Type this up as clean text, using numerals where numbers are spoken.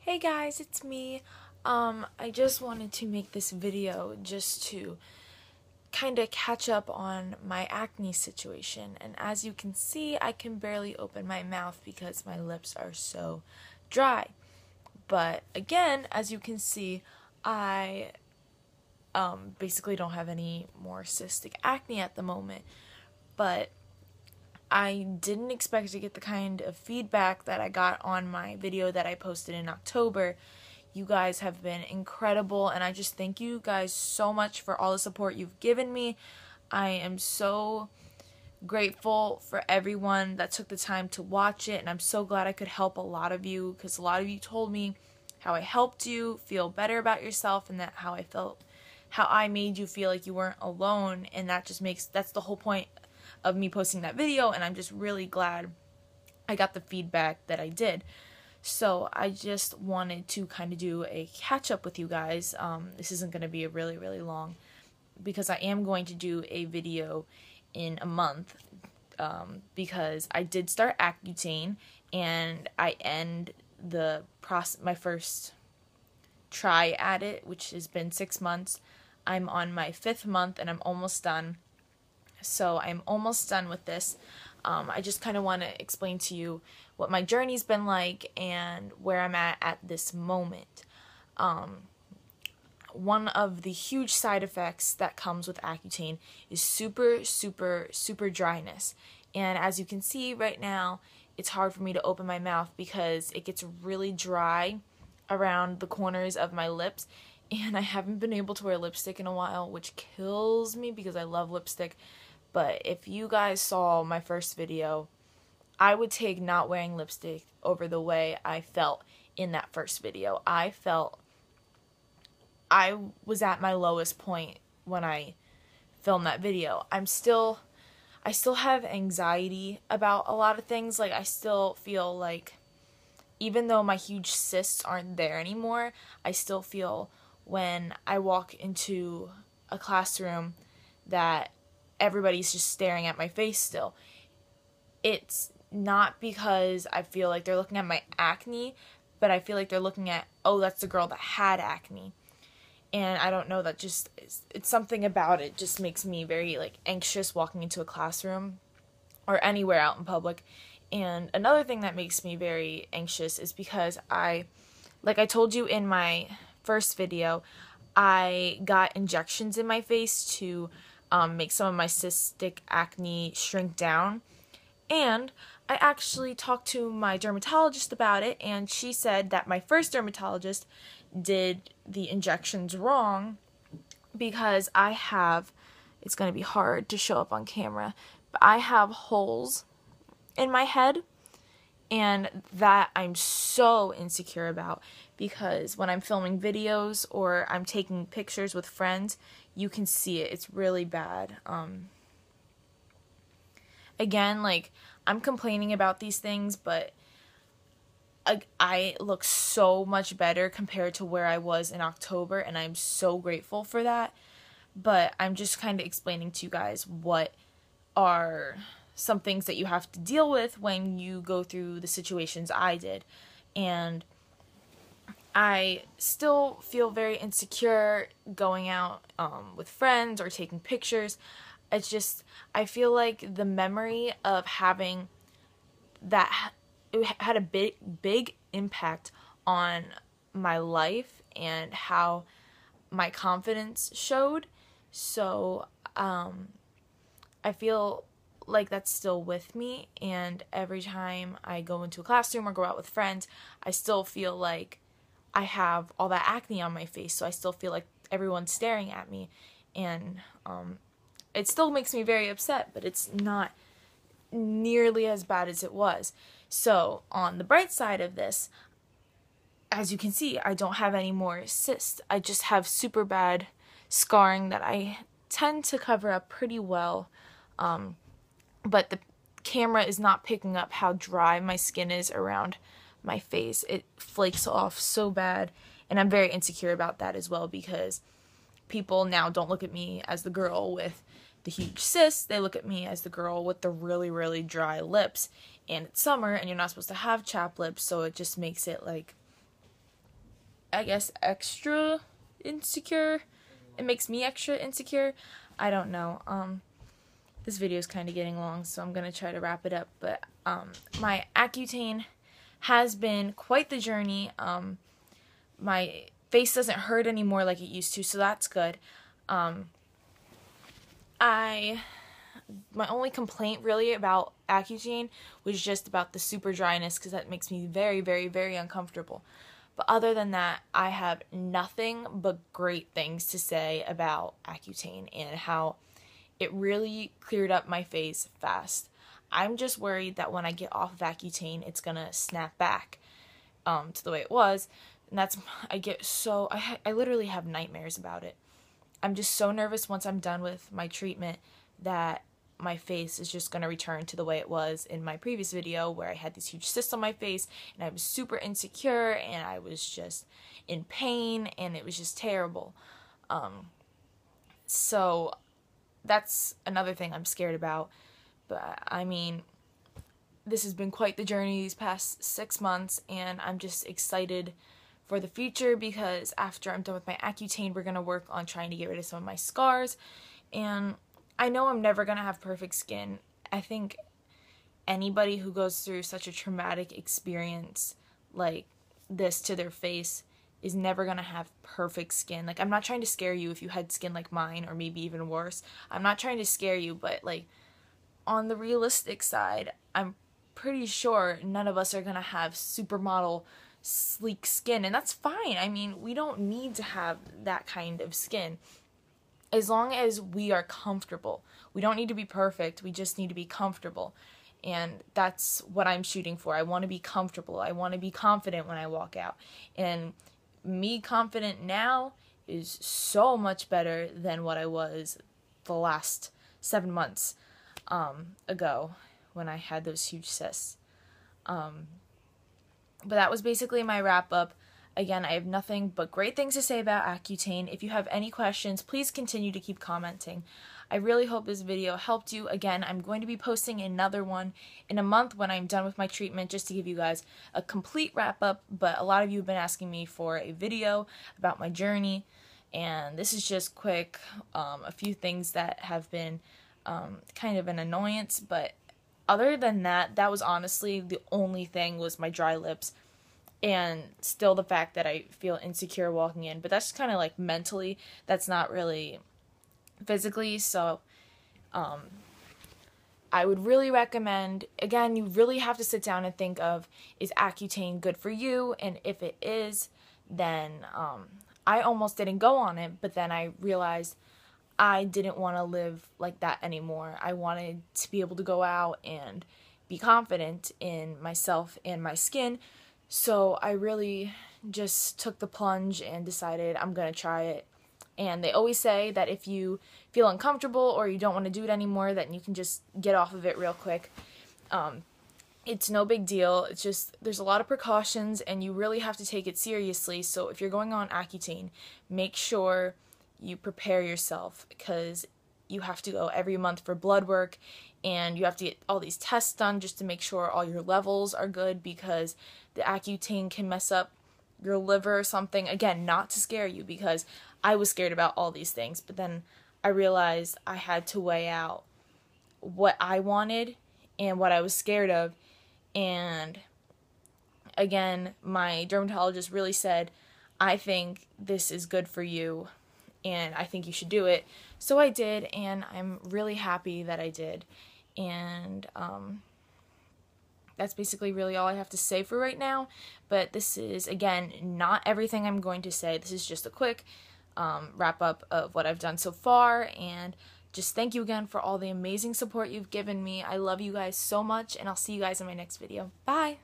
Hey guys, it's me. I just wanted to make this video just to kind of catch up on my acne situation. And as you can see, I can barely open my mouth because my lips are so dry. But again, as you can see, I basically don't have any more cystic acne at the moment. But I didn't expect to get the kind of feedback that I got on my video that I posted in October. You guys have been incredible, and I just thank you guys so much for all the support you've given me. I am so grateful for everyone that took the time to watch it, and I'm so glad I could help a lot of you, because a lot of you told me how I helped you feel better about yourself, and that how I made you feel like you weren't alone, and that's the whole point of me posting that video, and I'm just really glad I got the feedback that I did. So I just wanted to kind of do a catch up with you guys. This isn't going to be a really long, because I am going to do a video in a month, because I did start Accutane, and I end my first try at it, which has been 6 months. I'm on my 5th month, and I'm almost done. So I'm almost done with this. I just kind of want to explain to you what my journey's been like and where I'm at this moment. One of the huge side effects that comes with Accutane is super dryness. And as you can see right now, it's hard for me to open my mouth because it gets really dry around the corners of my lips. And I haven't been able to wear lipstick in a while, which kills me because I love lipstick. But if you guys saw my first video, I would take not wearing lipstick over the way I felt in that first video. I was at my lowest point when I filmed that video. I still have anxiety about a lot of things. Like, I still feel like, even though my huge cysts aren't there anymore, I still feel when I walk into a classroom that everybody's just staring at my face still. It's not because I feel like they're looking at my acne, but I feel like they're looking at, oh, that's the girl that had acne. And I don't know, that just, it's something about it just makes me very, like, anxious walking into a classroom or anywhere out in public. And another thing that makes me very anxious is because like I told you in my first video, I got injections in my face to make some of my cystic acne shrink down. And I actually talked to my dermatologist about it, and she said that my first dermatologist did the injections wrong because it's going to be hard to show up on camera, but I have holes in my head, and that I'm so insecure about, because when I'm filming videos or I'm taking pictures with friends, you can see it. It's really bad. Again, like, I'm complaining about these things, but I look so much better compared to where I was in October, and I'm so grateful for that. But I'm just kind of explaining to you guys what are some things that you have to deal with when you go through the situations I did. And I still feel very insecure going out with friends or taking pictures. It's just, I feel like the memory of having that, it had a big impact on my life and how my confidence showed. So I feel like that's still with me, and every time I go into a classroom or go out with friends, I still feel like I have all that acne on my face, so I still feel like everyone's staring at me, and it still makes me very upset, but it's not nearly as bad as it was. So on the bright side of this, as you can see, I don't have any more cysts. I just have super bad scarring that I tend to cover up pretty well, but the camera is not picking up how dry my skin is around my face. It flakes off so bad, and I'm very insecure about that as well, because people now don't look at me as the girl with the huge cysts. They look at me as the girl with the really dry lips, and it's summer and you're not supposed to have chapped lips, so it just makes it like I guess, extra insecure. It makes me extra insecure. I don't know. This video is kind of getting long, so I'm going to try to wrap it up. But my Accutane has been quite the journey. My face doesn't hurt anymore like it used to, so that's good. My only complaint really about Accutane was just about the super dryness, because that makes me very, very, very uncomfortable. But other than that, I have nothing but great things to say about Accutane and how it really cleared up my face fast. I'm just worried that when I get off of Accutane, it's gonna snap back to the way it was. And I literally have nightmares about it. I'm just so nervous once I'm done with my treatment that my face is just going to return to the way it was in my previous video, where I had these huge cysts on my face and I was super insecure and I was just in pain and it was just terrible. So that's another thing I'm scared about. But I mean, this has been quite the journey these past 6 months, and I'm just excited for the future, because after I'm done with my Accutane, we're going to work on trying to get rid of some of my scars. And I know I'm never going to have perfect skin. I think anybody who goes through such a traumatic experience like this to their face is never going to have perfect skin. Like, I'm not trying to scare you if you had skin like mine, or maybe even worse. I'm not trying to scare you, but like, on the realistic side, I'm pretty sure none of us are going to have supermodel sleek skin, and that's fine. I mean, we don't need to have that kind of skin as long as we are comfortable. We don't need to be perfect, we just need to be comfortable, and that's what I'm shooting for. I want to be comfortable. I want to be confident when I walk out, and me confident now is so much better than what I was the last 7 months ago when I had those huge cysts. But that was basically my wrap up. Again, I have nothing but great things to say about Accutane. If you have any questions, please continue to keep commenting. I really hope this video helped you. Again, I'm going to be posting another one in a month when I'm done with my treatment, just to give you guys a complete wrap up. But a lot of you have been asking me for a video about my journey, and this is just quick. A few things that have been kind of an annoyance, but other than that, that was honestly the only thing, was my dry lips, and still the fact that I feel insecure walking in. But that's kind of like mentally, that's not really physically. So I would really recommend, again, you really have to sit down and think of, is Accutane good for you? And if it is, then I almost didn't go on it, but then I realized I didn't want to live like that anymore. I wanted to be able to go out and be confident in myself and my skin. So I really just took the plunge and decided I'm going to try it. And they always say that if you feel uncomfortable or you don't want to do it anymore, that you can just get off of it real quick. It's no big deal. It's just, there's a lot of precautions and you really have to take it seriously. So if you're going on Accutane, make sure you prepare yourself, because you have to go every month for blood work, and you have to get all these tests done just to make sure all your levels are good, because the Accutane can mess up your liver or something. Again, not to scare you, because I was scared about all these things, but then I realized I had to weigh out what I wanted and what I was scared of. And again, my dermatologist really said, I think this is good for you, and I think you should do it. So I did, and I'm really happy that I did. And that's basically really all I have to say for right now. But this is, again, not everything I'm going to say. This is just a quick wrap up of what I've done so far. And just thank you again for all the amazing support you've given me. I love you guys so much, and I'll see you guys in my next video. Bye!